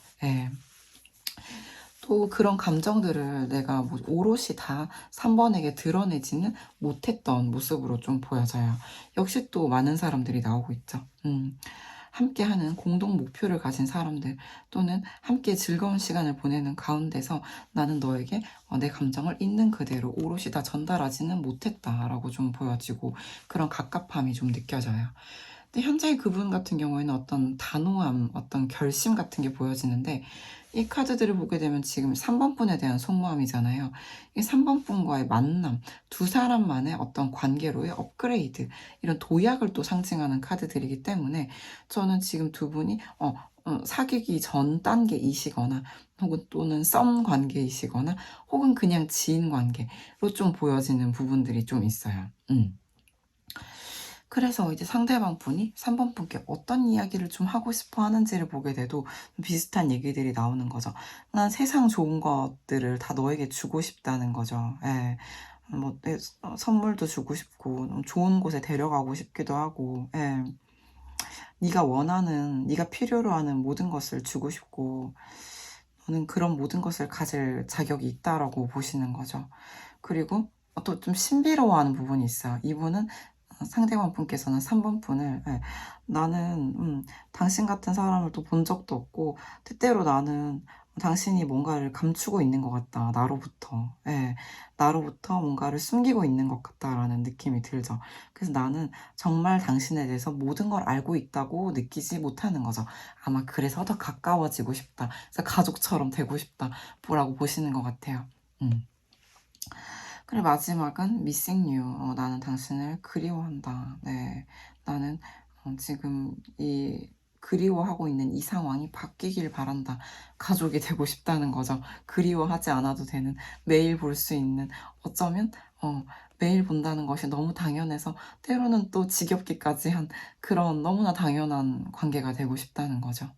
또 그런 감정들을 내가 뭐 오롯이 다 3번에게 드러내지는 못했던 모습으로 좀 보여져요. 역시 또 많은 사람들이 나오고 있죠. 함께하는 공동 목표를 가진 사람들 또는 함께 즐거운 시간을 보내는 가운데서 나는 너에게 내 감정을 있는 그대로 오롯이 다 전달하지는 못했다라고 좀 보여지고 그런 갑갑함이 좀 느껴져요. 근데 현재 그분 같은 경우에는 어떤 단호함, 어떤 결심 같은 게 보여지는데 이 카드들을 보게 되면 지금 3번 분에 대한 속마음이잖아요. 이 3번 분과의 만남, 두 사람만의 어떤 관계로의 업그레이드, 이런 도약을 또 상징하는 카드들이기 때문에 저는 지금 두 분이 사귀기 전 단계이시거나 혹은 또는 썸 관계이시거나 혹은 그냥 지인 관계로 좀 보여지는 부분들이 좀 있어요. 그래서 이제 상대방 분이 3번 분께 어떤 이야기를 좀 하고 싶어 하는지를 보게 돼도 비슷한 얘기들이 나오는 거죠. 난 세상 좋은 것들을 다 너에게 주고 싶다는 거죠. 뭐, 선물도 주고 싶고, 좋은 곳에 데려가고 싶기도 하고, 네가 원하는, 네가 필요로 하는 모든 것을 주고 싶고, 너는 그런 모든 것을 가질 자격이 있다라고 보시는 거죠. 그리고 또 좀 신비로워하는 부분이 있어요. 이분은 상대방 분께서는 3번 분을 나는 당신 같은 사람을 또 본 적도 없고 때때로 나는 당신이 뭔가를 감추고 있는 것 같다. 나로부터 뭔가를 숨기고 있는 것 같다라는 느낌이 들죠. 그래서 나는 정말 당신에 대해서 모든 걸 알고 있다고 느끼지 못하는 거죠. 아마 그래서 더 가까워지고 싶다. 그래서 가족처럼 되고 싶다. 뭐라고 보시는 것 같아요. 그리고 마지막은 Missing You. 나는 당신을 그리워한다. 네, 나는 지금 이 그리워하고 있는 이 상황이 바뀌길 바란다. 가족이 되고 싶다는 거죠. 그리워하지 않아도 되는 매일 볼 수 있는 어쩌면 매일 본다는 것이 너무 당연해서 때로는 또 지겹기까지 한 그런 너무나 당연한 관계가 되고 싶다는 거죠.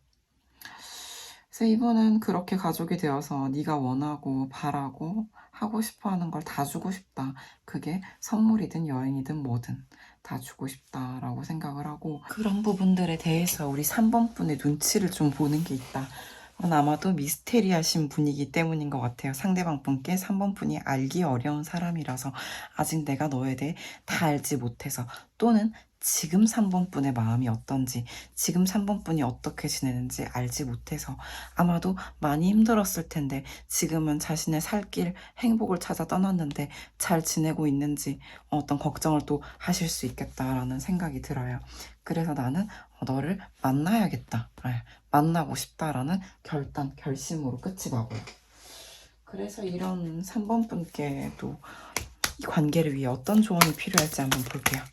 그래서 이분은 그렇게 가족이 되어서 네가 원하고 바라고 하고 싶어하는 걸 다 주고 싶다. 그게 선물이든 여행이든 뭐든 다 주고 싶다라고 생각을 하고, 그런 부분들에 대해서 우리 3번 분의 눈치를 좀 보는 게 있다. 그건 아마도 미스테리하신 분이기 때문인 것 같아요. 상대방 분께 3번 분이 알기 어려운 사람이라서 아직 내가 너에 대해 다 알지 못해서, 또는 지금 3번 분의 마음이 어떤지, 지금 3번 분이 어떻게 지내는지 알지 못해서 아마도 많이 힘들었을 텐데 지금은 자신의 살 길, 행복을 찾아 떠났는데 잘 지내고 있는지 어떤 걱정을 또 하실 수 있겠다라는 생각이 들어요. 그래서 나는 너를 만나야겠다, 만나고 싶다라는 결심으로 끝이 나고요. 그래서 이런 3번 분께도 이 관계를 위해 어떤 조언이 필요할지 한번 볼게요.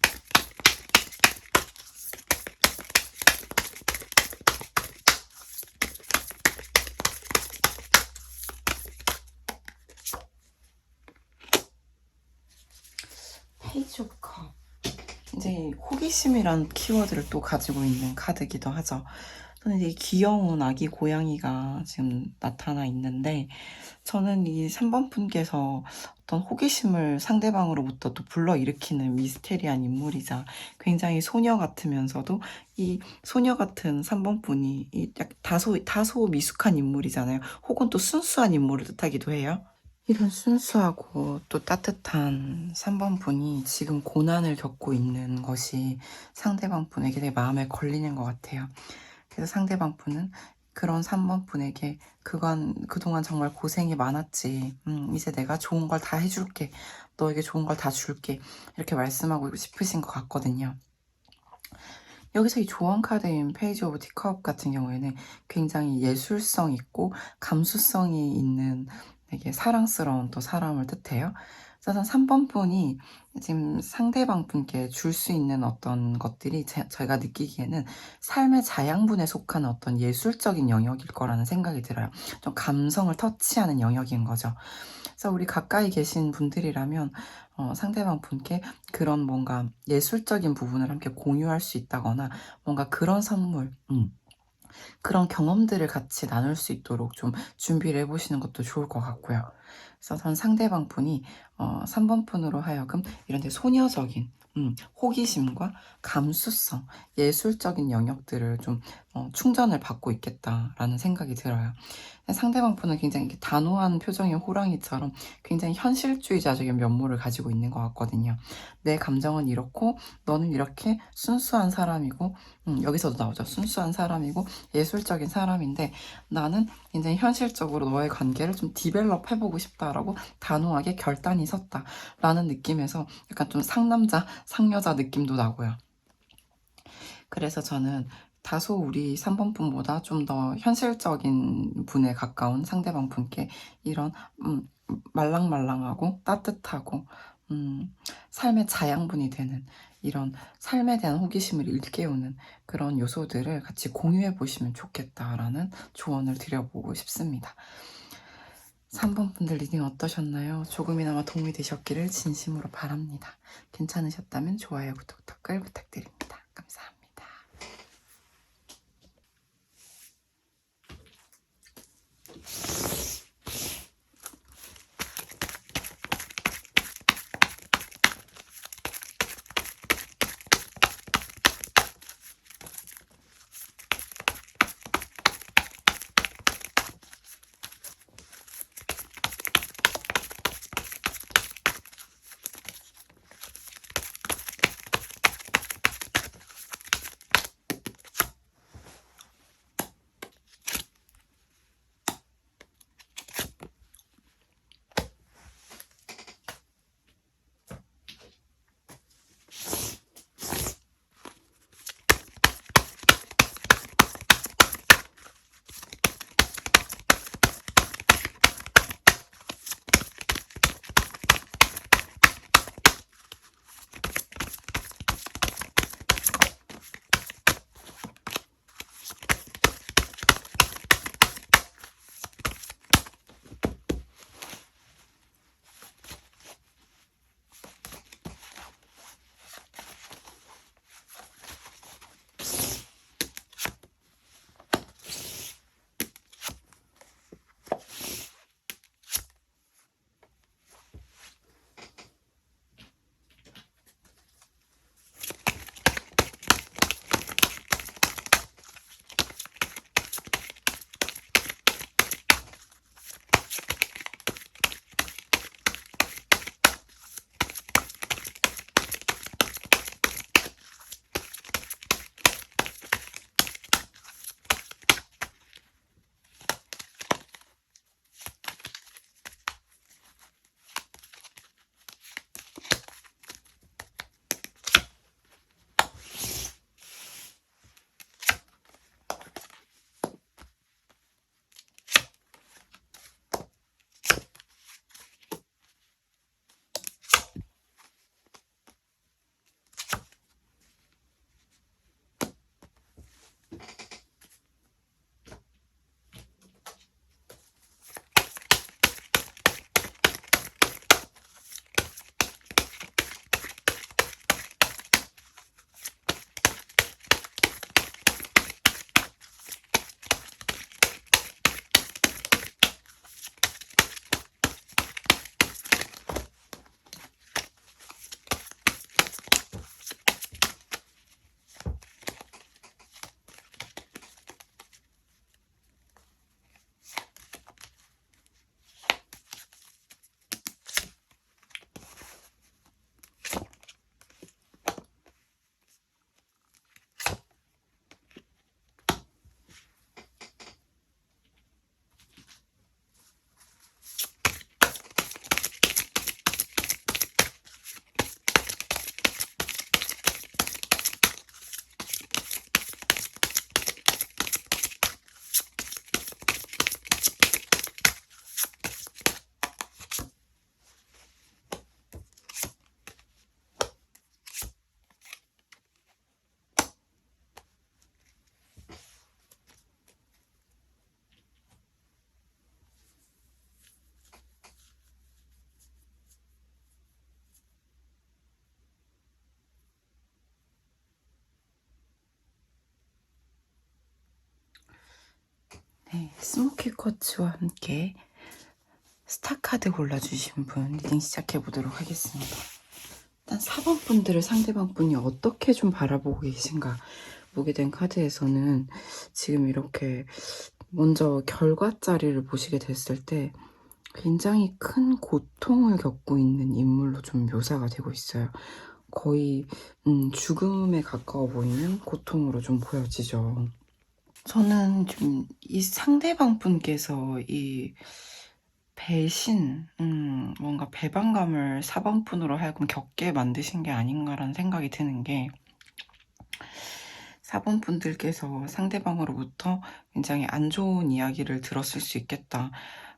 페이지 오브 컵. 이제 호기심이란 키워드를 또 가지고 있는 카드기도 하죠. 저는 이제 귀여운 아기 고양이가 지금 나타나 있는데, 저는 이 3번 분께서 어떤 호기심을 상대방으로부터 또 불러일으키는 미스테리한 인물이자 굉장히 소녀 같으면서도, 이 소녀 같은 3번 분이 이 다소 미숙한 인물이잖아요. 혹은 또 순수한 인물을 뜻하기도 해요. 이런 순수하고 또 따뜻한 3번 분이 지금 고난을 겪고 있는 것이 상대방 분에게 되게 마음에 걸리는 것 같아요. 그래서 상대방 분은 그런 3번 분에게 그동안 정말 고생이 많았지. 이제 내가 좋은 걸 다 해줄게. 너에게 좋은 걸 다 줄게. 이렇게 말씀하고 싶으신 것 같거든요. 여기서 이 조언 카드인 페이지 오브 티컵 같은 경우에는 굉장히 예술성 있고 감수성이 있는 되게 사랑스러운 또 사람을 뜻해요. 그래서 3번 분이 지금 상대방 분께 줄 수 있는 어떤 것들이 저희가 느끼기에는 삶의 자양분에 속하는 어떤 예술적인 영역일 거라는 생각이 들어요. 좀 감성을 터치하는 영역인 거죠. 그래서 우리 가까이 계신 분들이라면 상대방 분께 그런 뭔가 예술적인 부분을 함께 공유할 수 있다거나, 뭔가 그런 선물, 그런 경험들을 같이 나눌 수 있도록 좀 준비를 해보시는 것도 좋을 것 같고요. 그래서 전 상대방 분이 3번 분으로 하여금 이런 데 소녀적인 호기심과 감수성, 예술적인 영역들을 좀 충전을 받고 있겠다라는 생각이 들어요. 상대방 분은 굉장히 단호한 표정의 호랑이처럼 굉장히 현실주의자적인 면모를 가지고 있는 것 같거든요. 내 감정은 이렇고 너는 이렇게 순수한 사람이고, 여기서도 나오죠. 순수한 사람이고 예술적인 사람인데, 나는 굉장히 현실적으로 너의 관계를 좀 디벨롭 해보고 싶다라고 단호하게 결단이 섰다라는 느낌에서 약간 좀 상남자, 상여자 느낌도 나고요. 그래서 저는 다소 우리 3번 분보다 좀 더 현실적인 분에 가까운 상대방 분께 이런 말랑말랑하고 따뜻하고 삶의 자양분이 되는, 이런 삶에 대한 호기심을 일깨우는 그런 요소들을 같이 공유해 보시면 좋겠다라는 조언을 드려보고 싶습니다. 3번 분들 리딩 어떠셨나요? 조금이나마 도움이 되셨기를 진심으로 바랍니다. 괜찮으셨다면 좋아요, 구독, 댓글 부탁드립니다. 감사합니다. 네, 스모키 쿼츠와 함께 스타카드 골라주신 분 리딩 시작해 보도록 하겠습니다. 일단 4번 분들을 상대방 분이 어떻게 좀 바라보고 계신가 보게 된 카드에서는 지금 이렇게 먼저 결과자리를 보시게 됐을 때 굉장히 큰 고통을 겪고 있는 인물로 좀 묘사가 되고 있어요. 거의 죽음에 가까워 보이는 고통으로 좀 보여지죠. 저는 좀 이 상대방 분께서 이 배신, 뭔가 배반감을 4번 분으로 하여금 겪게 만드신 게 아닌가라는 생각이 드는 게 4번 분들께서 상대방으로부터 굉장히 안 좋은 이야기를 들었을 수 있겠다.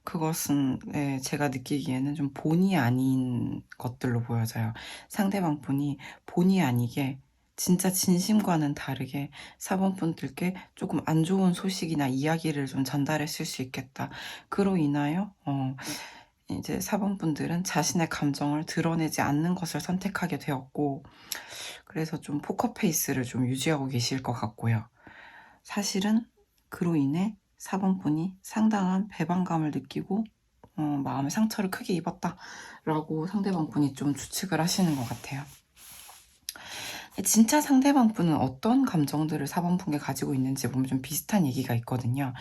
그것은 제가 느끼기에는 좀 본의 아닌 것들로 보여져요. 상대방 분이 본의 아니게 진짜 진심과는 다르게 4번 분들께 조금 안 좋은 소식이나 이야기를 좀 전달했을 수 있겠다. 그로 인하여 이제 4번 분들은 자신의 감정을 드러내지 않는 것을 선택하게 되었고, 그래서 좀 포커페이스를 좀 유지하고 계실 것 같고요. 사실은 그로 인해 4번 분이 상당한 배반감을 느끼고 마음의 상처를 크게 입었다라고 상대방 분이 좀 추측을 하시는 것 같아요. 진짜 상대방 분은 어떤 감정들을 4번 분께 가지고 있는지 보면 좀 비슷한 얘기가 있거든요.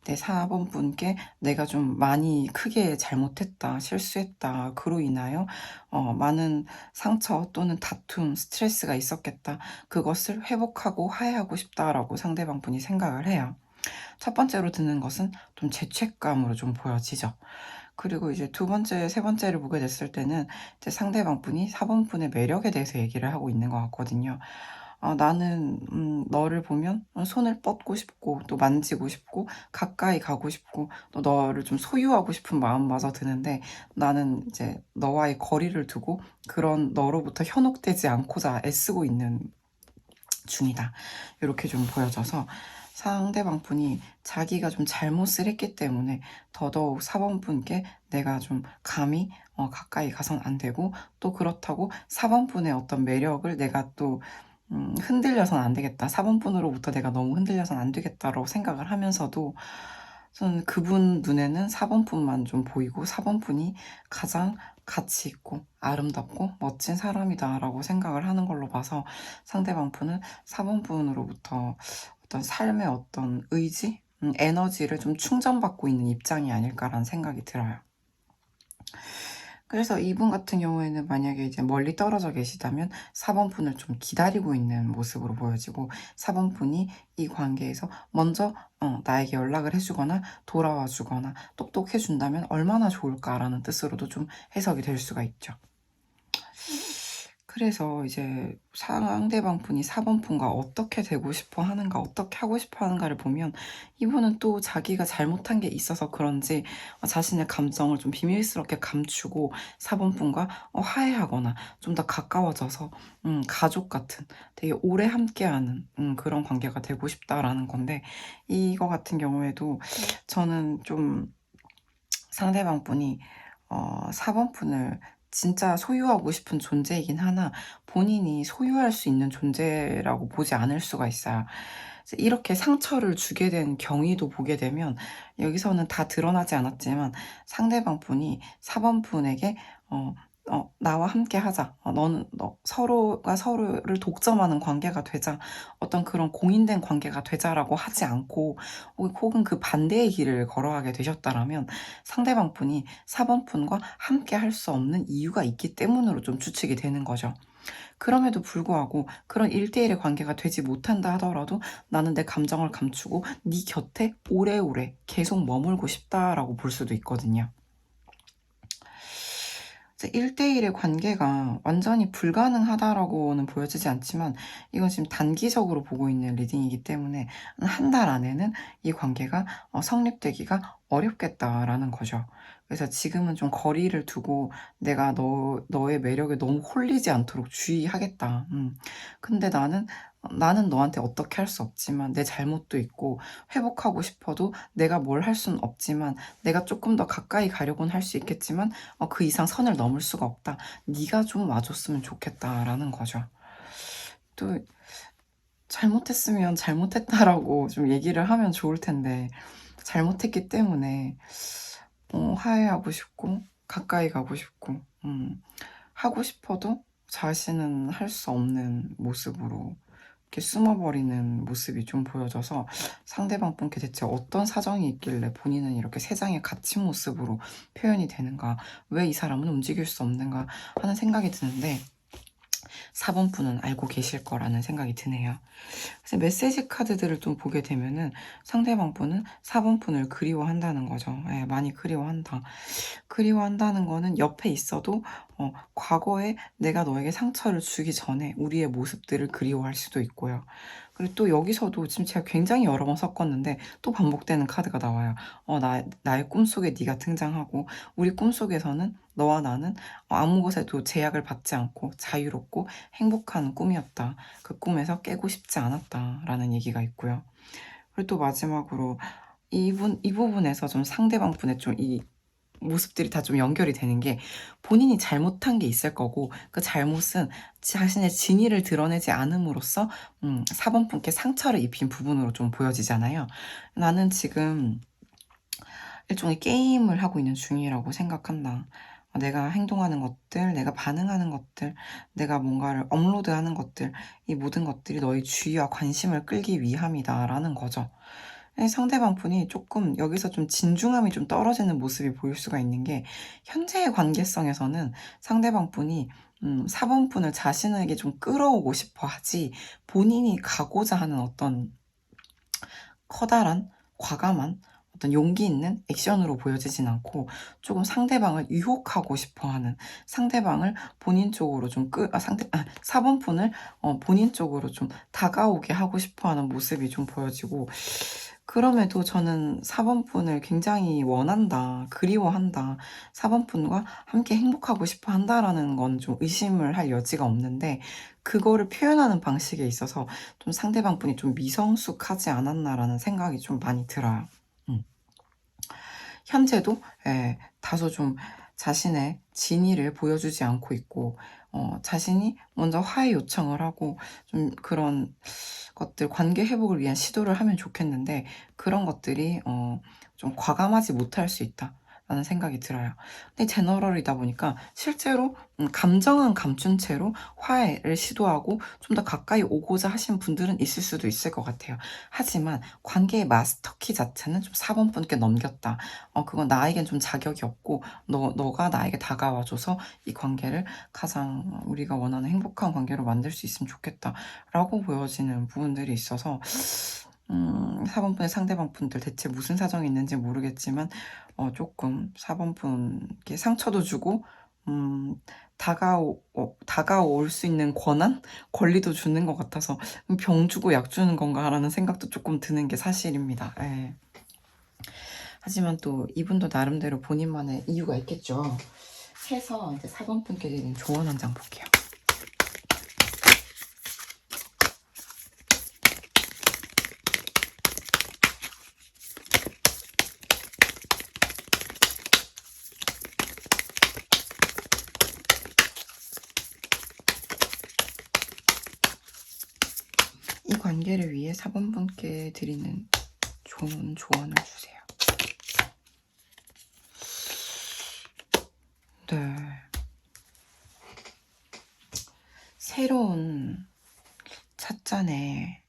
근데 4번 분께 내가 좀 많이 크게 잘못했다, 실수했다, 그로 인하여 많은 상처 또는 다툼, 스트레스가 있었겠다. 그것을 회복하고 화해하고 싶다라고 상대방 분이 생각을 해요. 첫 번째로 드는 것은 좀 죄책감으로 좀 보여지죠. 그리고 이제 두 번째, 세 번째를 보게 됐을 때는 이제 상대방 분이 4번 분의 매력에 대해서 얘기를 하고 있는 것 같거든요. 나는 너를 보면 손을 뻗고 싶고 또 만지고 싶고 가까이 가고 싶고 또 너를 좀 소유하고 싶은 마음마저 드는데 나는 이제 너와의 거리를 두고 그런 너로부터 현혹되지 않고자 애쓰고 있는 중이다. 이렇게 좀 보여져서 상대방 분이 자기가 좀 잘못을 했기 때문에 더더욱 4번 분께 내가 좀 감히 가까이 가선 안 되고, 또 그렇다고 4번 분의 어떤 매력을 내가 또 흔들려선 안 되겠다. 4번 분으로부터 내가 너무 흔들려선 안 되겠다라고 생각을 하면서도 저는 그분 눈에는 4번 분만 좀 보이고 4번 분이 가장 가치 있고 아름답고 멋진 사람이다라고 생각을 하는 걸로 봐서 상대방 분은 4번 분으로부터 어떤 삶의 어떤 의지, 에너지를 좀 충전받고 있는 입장이 아닐까라는 생각이 들어요. 그래서 이분 같은 경우에는 만약에 이제 멀리 떨어져 계시다면 4번 분을 좀 기다리고 있는 모습으로 보여지고, 4번 분이 이 관계에서 먼저 나에게 연락을 해주거나 돌아와 주거나 똑똑해 준다면 얼마나 좋을까라는 뜻으로도 좀 해석이 될 수가 있죠. 그래서 이제 상대방 분이 4번 분과 어떻게 되고 싶어 하는가, 어떻게 하고 싶어 하는가를 보면 이분은 또 자기가 잘못한 게 있어서 그런지 자신의 감정을 좀 비밀스럽게 감추고 4번 분과 화해하거나 좀 더 가까워져서 가족 같은 되게 오래 함께하는 그런 관계가 되고 싶다라는 건데, 이거 같은 경우에도 저는 좀 상대방 분이 4번 분을 진짜 소유하고 싶은 존재이긴 하나 본인이 소유할 수 있는 존재라고 보지 않을 수가 있어요. 이렇게 상처를 주게 된 경위도 보게 되면 여기서는 다 드러나지 않았지만 상대방 분이 4번 분에게 나와 함께 하자. 서로가 서로를 독점하는 관계가 되자. 어떤 그런 공인된 관계가 되자라고 하지 않고 혹은 그 반대의 길을 걸어가게 되셨다라면 상대방 분이 4번 분과 함께 할 수 없는 이유가 있기 때문으로 좀 추측이 되는 거죠. 그럼에도 불구하고 그런 1대1의 관계가 되지 못한다 하더라도 나는 내 감정을 감추고 네 곁에 오래오래 계속 머물고 싶다라고 볼 수도 있거든요. 1대1의 관계가 완전히 불가능하다라고는 보여지지 않지만 이건 지금 단기적으로 보고 있는 리딩이기 때문에 한 달 안에는 이 관계가 성립되기가 어렵겠다라는 거죠. 그래서 지금은 좀 거리를 두고 내가 너의 매력에 너무 홀리지 않도록 주의하겠다. 근데 나는 너한테 어떻게 할 수 없지만 내 잘못도 있고 회복하고 싶어도 내가 뭘 할 수는 없지만 내가 조금 더 가까이 가려고는 할 수 있겠지만 그 이상 선을 넘을 수가 없다. 네가 좀 와줬으면 좋겠다라는 거죠. 또 잘못했으면 잘못했다라고 좀 얘기를 하면 좋을 텐데 잘못했기 때문에 화해하고 싶고 가까이 가고 싶고 하고 싶어도 자신은 할 수 없는 모습으로 이렇게 숨어버리는 모습이 좀 보여져서 상대방 분께 대체 어떤 사정이 있길래 본인은 이렇게 세상에 갇힌 모습으로 표현이 되는가, 왜 이 사람은 움직일 수 없는가 하는 생각이 드는데 4번 분은 알고 계실 거라는 생각이 드네요. 그래서 메시지 카드들을 좀 보게 되면은 상대방 분은 4번 분을 그리워한다는 거죠. 예, 많이 그리워한다. 그리워한다는 거는 옆에 있어도 과거에 내가 너에게 상처를 주기 전에 우리의 모습들을 그리워할 수도 있고요. 그리고 또 여기서도 지금 제가 굉장히 여러 번 섞었는데 또 반복되는 카드가 나와요. 나의 꿈속에 네가 등장하고 우리 꿈속에서는 너와 나는 아무 것에도 제약을 받지 않고 자유롭고 행복한 꿈이었다. 그 꿈에서 깨고 싶지 않았다라는 얘기가 있고요. 그리고 또 마지막으로 이 부분에서 좀 상대방 분의 좀 이 모습들이 다 좀 연결이 되는 게 본인이 잘못한 게 있을 거고 그 잘못은 자신의 진위를 드러내지 않음으로써 4번 분께 상처를 입힌 부분으로 좀 보여지잖아요. 나는 지금 일종의 게임을 하고 있는 중이라고 생각한다. 내가 행동하는 것들, 내가 반응하는 것들, 내가 뭔가를 업로드하는 것들, 이 모든 것들이 너의 주의와 관심을 끌기 위함이다라는 거죠. 상대방 분이 조금 여기서 좀 진중함이 좀 떨어지는 모습이 보일 수가 있는 게 현재의 관계성에서는 상대방 분이 4번 분을 자신에게 좀 끌어오고 싶어 하지 본인이 가고자 하는 어떤 커다란 과감한 어떤 용기 있는 액션으로 보여지진 않고 조금 상대방을 유혹하고 싶어 하는, 상대방을 본인 쪽으로 좀 4번 분을 본인 쪽으로 좀 다가오게 하고 싶어 하는 모습이 좀 보여지고, 그럼에도 저는 4번 분을 굉장히 원한다, 그리워한다, 4번 분과 함께 행복하고 싶어 한다라는 건 좀 의심을 할 여지가 없는데, 그거를 표현하는 방식에 있어서 좀 상대방 분이 좀 미성숙하지 않았나라는 생각이 좀 많이 들어요. 현재도 다소 좀 자신의 진위를 보여주지 않고 있고 자신이 먼저 화해 요청을 하고 좀 그런 것들, 관계 회복을 위한 시도를 하면 좋겠는데 그런 것들이 좀 과감하지 못할 수 있다라는 생각이 들어요. 근데 제너럴이다 보니까 실제로 감정은 감춘 채로 화해를 시도하고 좀 더 가까이 오고자 하신 분들은 있을 수도 있을 것 같아요. 하지만 관계의 마스터키 자체는 좀 4번 분께 넘겼다. 그건 나에겐 좀 자격이 없고 너가 나에게 다가와줘서 이 관계를 가장 우리가 원하는 행복한 관계로 만들 수 있으면 좋겠다라고 보여지는 부분들이 있어서 4번 분의 상대방 분들 대체 무슨 사정이 있는지 모르겠지만 조금 4번 분께 상처도 주고 다가올 수 있는 권한? 권리도 주는 것 같아서 병 주고 약 주는 건가라는 생각도 조금 드는 게 사실입니다. 예. 하지만 또 이분도 나름대로 본인만의 이유가 있겠죠. 해서 이제 4번 분께 드린 조언 한 장 볼게요. 이 관계를 위해 4번 분께 드리는 좋은 조언을 주세요. 네. 새로운 찻잔에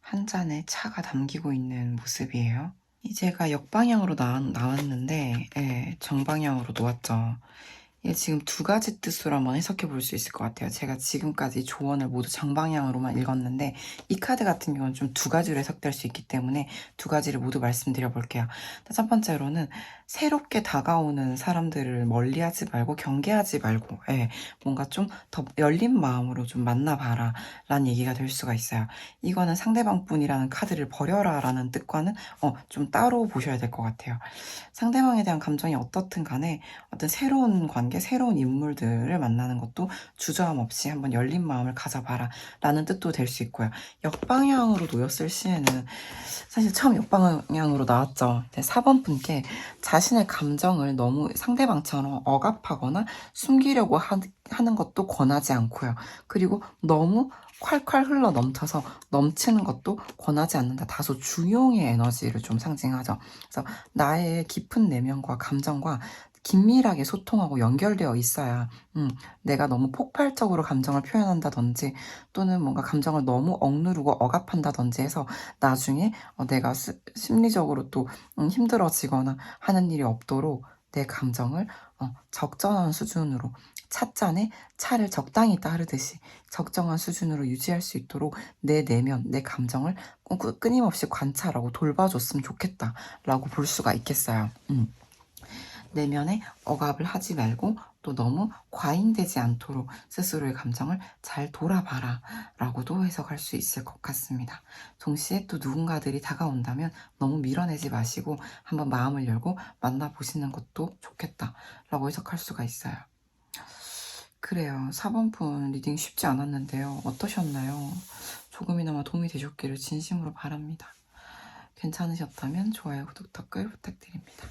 한 잔의 차가 담기고 있는 모습이에요. 제가 역방향으로 나왔는데 정방향으로 놓았죠. 이게 지금 두 가지 뜻으로 한번 해석해 볼 수 있을 것 같아요. 제가 지금까지 조언을 모두 정방향으로만 읽었는데 이 카드 같은 경우는 좀 두 가지로 해석될 수 있기 때문에 두 가지를 모두 말씀드려 볼게요. 첫 번째로는 새롭게 다가오는 사람들을 멀리하지 말고 경계하지 말고 뭔가 좀 더 열린 마음으로 좀 만나봐라 라는 얘기가 될 수가 있어요. 이거는 상대방 분이라는 카드를 버려라 라는 뜻과는 좀 따로 보셔야 될 것 같아요. 상대방에 대한 감정이 어떻든 간에 어떤 새로운 관계, 새로운 인물들을 만나는 것도 주저함 없이 한번 열린 마음을 가져봐라 라는 뜻도 될 수 있고요. 역방향으로 놓였을 시에는 사실 처음 역방향으로 나왔죠. 4번 분께 자신의 감정을 너무 상대방처럼 억압하거나 숨기려고 하는 것도 권하지 않고요. 그리고 너무 콸콸 흘러 넘쳐서 넘치는 것도 권하지 않는다. 다소 중용의 에너지를 좀 상징하죠. 그래서 나의 깊은 내면과 감정과 긴밀하게 소통하고 연결되어 있어야 내가 너무 폭발적으로 감정을 표현한다든지 또는 뭔가 감정을 너무 억누르고 억압한다든지 해서 나중에 내가 심리적으로 또 힘들어지거나 하는 일이 없도록 내 감정을 적절한 수준으로 찻잔에 차를 적당히 따르듯이 적정한 수준으로 유지할 수 있도록 내 내면, 내 감정을 끊임없이 관찰하고 돌봐줬으면 좋겠다라고 볼 수가 있겠어요. 내면에 억압을 하지 말고 또 너무 과잉되지 않도록 스스로의 감정을 잘 돌아봐라 라고도 해석할 수 있을 것 같습니다. 동시에 또 누군가들이 다가온다면 너무 밀어내지 마시고 한번 마음을 열고 만나보시는 것도 좋겠다 라고 해석할 수가 있어요. 그래요. 4번 분 리딩 쉽지 않았는데요. 어떠셨나요? 조금이나마 도움이 되셨기를 진심으로 바랍니다. 괜찮으셨다면 좋아요, 구독, 댓글 부탁드립니다.